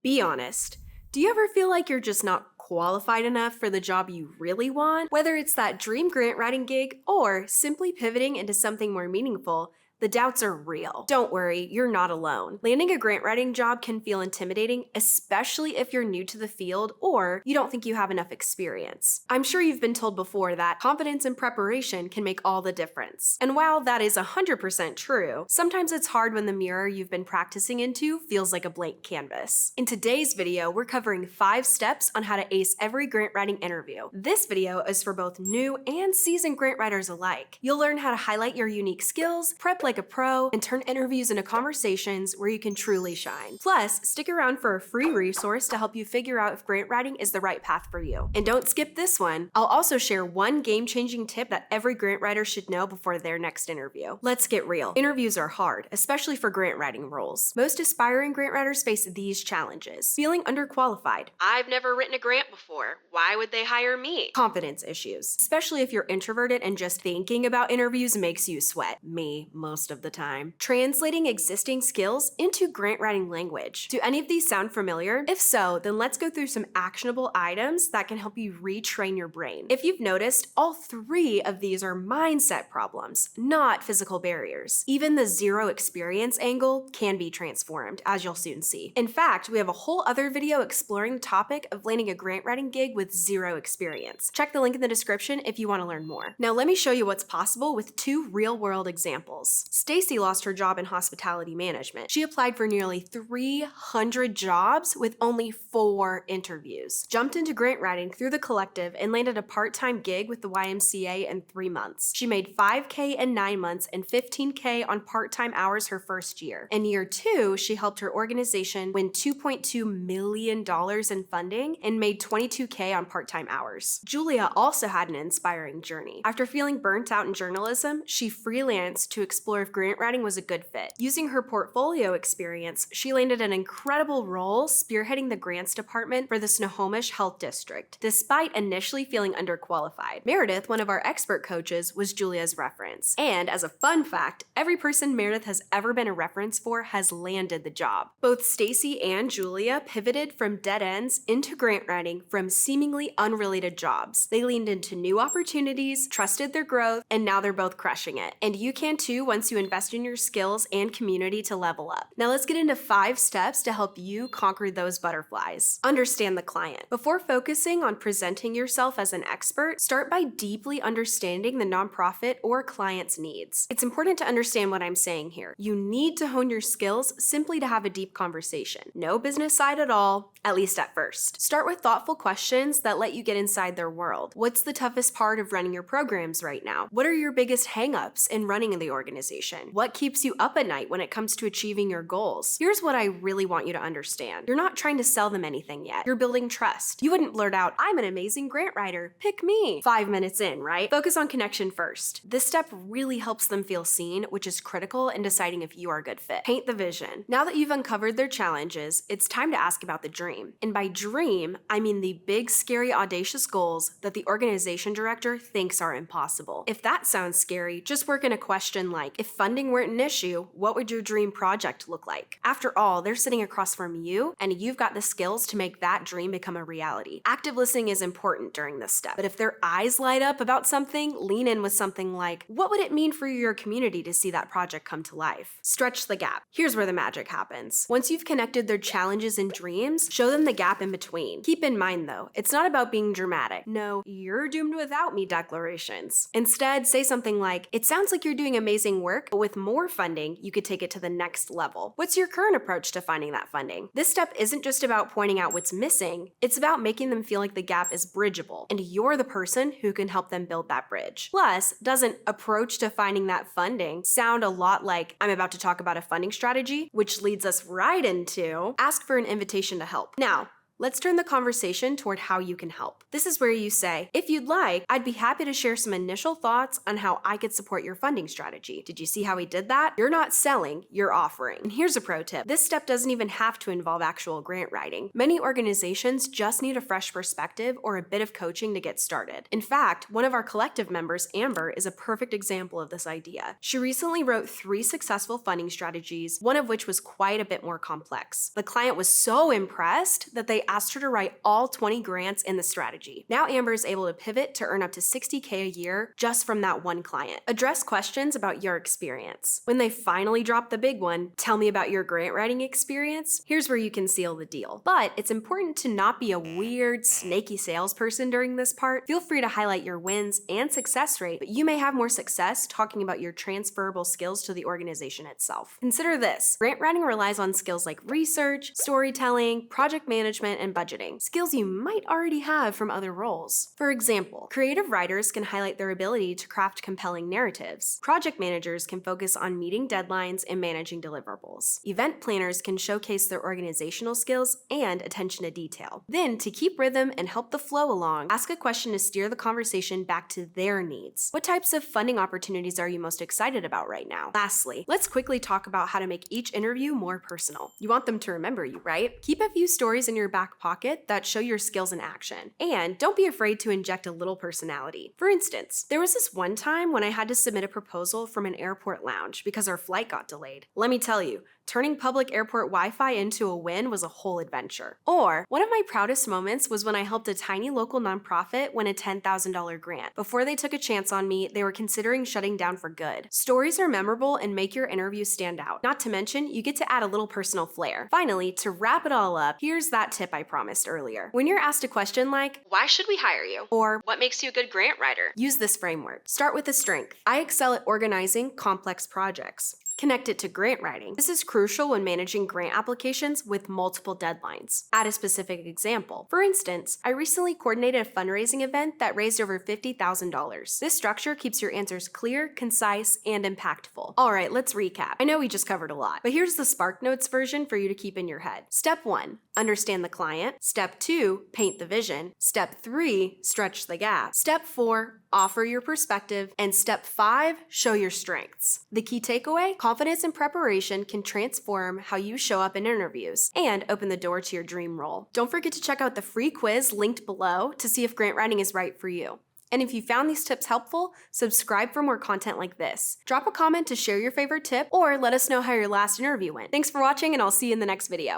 Be honest. Do you ever feel like you're just not qualified enough for the job you really want? Whether it's that dream grant writing gig or simply pivoting into something more meaningful, the doubts are real. Don't worry, you're not alone. Landing a grant writing job can feel intimidating, especially if you're new to the field or you don't think you have enough experience. I'm sure you've been told before that confidence and preparation can make all the difference. And while that is 100% true, sometimes it's hard when the mirror you've been practicing into feels like a blank canvas. In today's video, we're covering 5 steps on how to ace every grant writing interview. This video is for both new and seasoned grant writers alike. You'll learn how to highlight your unique skills, prep like a pro, and turn interviews into conversations where you can truly shine. Plus, stick around for a free resource to help you figure out if grant writing is the right path for you. And don't skip this one. I'll also share one game-changing tip that every grant writer should know before their next interview. Let's get real. Interviews are hard, especially for grant writing roles. Most aspiring grant writers face these challenges. Feeling underqualified. I've never written a grant before. Why would they hire me? Confidence issues, especially if you're introverted and just thinking about interviews makes you sweat. Me, most of the time. Translating existing skills into grant writing language. Do any of these sound familiar? If so, then let's go through some actionable items that can help you retrain your brain. If you've noticed, all 3 of these are mindset problems, not physical barriers. Even the zero experience angle can be transformed, as you'll soon see. In fact, we have a whole other video exploring the topic of landing a grant writing gig with 0 experience. Check the link in the description if you want to learn more. Now let me show you what's possible with 2 real-world examples. Stacy lost her job in hospitality management. She applied for nearly 300 jobs with only 4 interviews. Jumped into grant writing through the collective and landed a part-time gig with the YMCA in 3 months. She made $5K in 9 months and $15K on part-time hours her first year. In year 2, she helped her organization win $2.2 million in funding and made $22K on part-time hours. Julia also had an inspiring journey. After feeling burnt out in journalism, she freelanced to explore if grant writing was a good fit. Using her portfolio experience, she landed an incredible role spearheading the grants department for the Snohomish Health District, despite initially feeling underqualified. Meredith, one of our expert coaches, was Julia's reference. And as a fun fact, every person Meredith has ever been a reference for has landed the job. Both Stacy and Julia pivoted from dead ends into grant writing from seemingly unrelated jobs. They leaned into new opportunities, trusted their growth, and now they're both crushing it. And you can too once you invest in your skills and community to level up. Now let's get into 5 steps to help you conquer those butterflies. Understand the client. Before focusing on presenting yourself as an expert, start by deeply understanding the nonprofit or client's needs. It's important to understand what I'm saying here. You need to hone your skills simply to have a deep conversation. No business side at all, at least at first. Start with thoughtful questions that let you get inside their world. What's the toughest part of running your programs right now? What are your biggest hangups in running the organization? What keeps you up at night when it comes to achieving your goals? Here's what I really want you to understand. You're not trying to sell them anything yet. You're building trust. You wouldn't blurt out, "I'm an amazing grant writer, pick me," 5 minutes in, right? Focus on connection first. This step really helps them feel seen, which is critical in deciding if you are a good fit. Paint the vision. Now that you've uncovered their challenges, it's time to ask about the dream. And by dream, I mean the big, scary, audacious goals that the organization director thinks are impossible. If that sounds scary, just work in a question like, if funding weren't an issue, what would your dream project look like? After all, they're sitting across from you, and you've got the skills to make that dream become a reality. Active listening is important during this step, but if their eyes light up about something, lean in with something like, what would it mean for your community to see that project come to life? Stretch the gap. Here's where the magic happens. Once you've connected their challenges and dreams, show them the gap in between. Keep in mind though, it's not about being dramatic. No, you're doomed without me declarations. Instead, say something like, it sounds like you're doing amazing work, but with more funding, you could take it to the next level. What's your current approach to finding that funding? This step isn't just about pointing out what's missing, it's about making them feel like the gap is bridgeable, and you're the person who can help them build that bridge. Plus, doesn't approach to finding that funding sound a lot like, I'm about to talk about a funding strategy, which leads us right into, ask for an invitation to help. Now, Let's turn the conversation toward how you can help. This is where you say, if you'd like, I'd be happy to share some initial thoughts on how I could support your funding strategy. Did you see how he did that? You're not selling, you're offering. And here's a pro tip. This step doesn't even have to involve actual grant writing. Many organizations just need a fresh perspective or a bit of coaching to get started. In fact, one of our collective members, Amber, is a perfect example of this idea. She recently wrote 3 successful funding strategies, one of which was quite a bit more complex. The client was so impressed that they asked her to write all 20 grants in the strategy. Now Amber is able to pivot to earn up to $60K a year just from that one client. Address questions about your experience. When they finally drop the big one, tell me about your grant writing experience, here's where you can seal the deal. But it's important to not be a weird, snaky salesperson during this part. Feel free to highlight your wins and success rate, but you may have more success talking about your transferable skills to the organization itself. Consider this. Grant writing relies on skills like research, storytelling, project management, and budgeting, skills you might already have from other roles. For example, creative writers can highlight their ability to craft compelling narratives. Project managers can focus on meeting deadlines and managing deliverables. Event planners can showcase their organizational skills and attention to detail. Then, to keep rhythm and help the flow along, ask a question to steer the conversation back to their needs. What types of funding opportunities are you most excited about right now? Lastly, let's quickly talk about how to make each interview more personal. You want them to remember you, right? Keep a few stories in your back pocket that show your skills in action. And don't be afraid to inject a little personality. For instance, there was this one time when I had to submit a proposal from an airport lounge because our flight got delayed. Let me tell you, turning public airport Wi-Fi into a win was a whole adventure. Or, one of my proudest moments was when I helped a tiny local nonprofit win a $10,000 grant. Before they took a chance on me, they were considering shutting down for good. Stories are memorable and make your interview stand out. Not to mention, you get to add a little personal flair. Finally, to wrap it all up, here's that tip I promised earlier. When you're asked a question like, why should we hire you? Or, what makes you a good grant writer? Use this framework. Start with a strength. I excel at organizing complex projects. Connect it to grant writing. This is crucial when managing grant applications with multiple deadlines. Add a specific example. For instance, I recently coordinated a fundraising event that raised over $50,000. This structure keeps your answers clear, concise, and impactful. All right, let's recap. I know we just covered a lot, but here's the Spark Notes version for you to keep in your head. Step 1, understand the client. Step 2, paint the vision. Step 3, stretch the gap. Step 4, offer your perspective. And step 5, show your strengths. The key takeaway? Confidence and preparation can transform how you show up in interviews and open the door to your dream role. Don't forget to check out the free quiz linked below to see if grant writing is right for you. And if you found these tips helpful, subscribe for more content like this. Drop a comment to share your favorite tip or let us know how your last interview went. Thanks for watching, and I'll see you in the next video.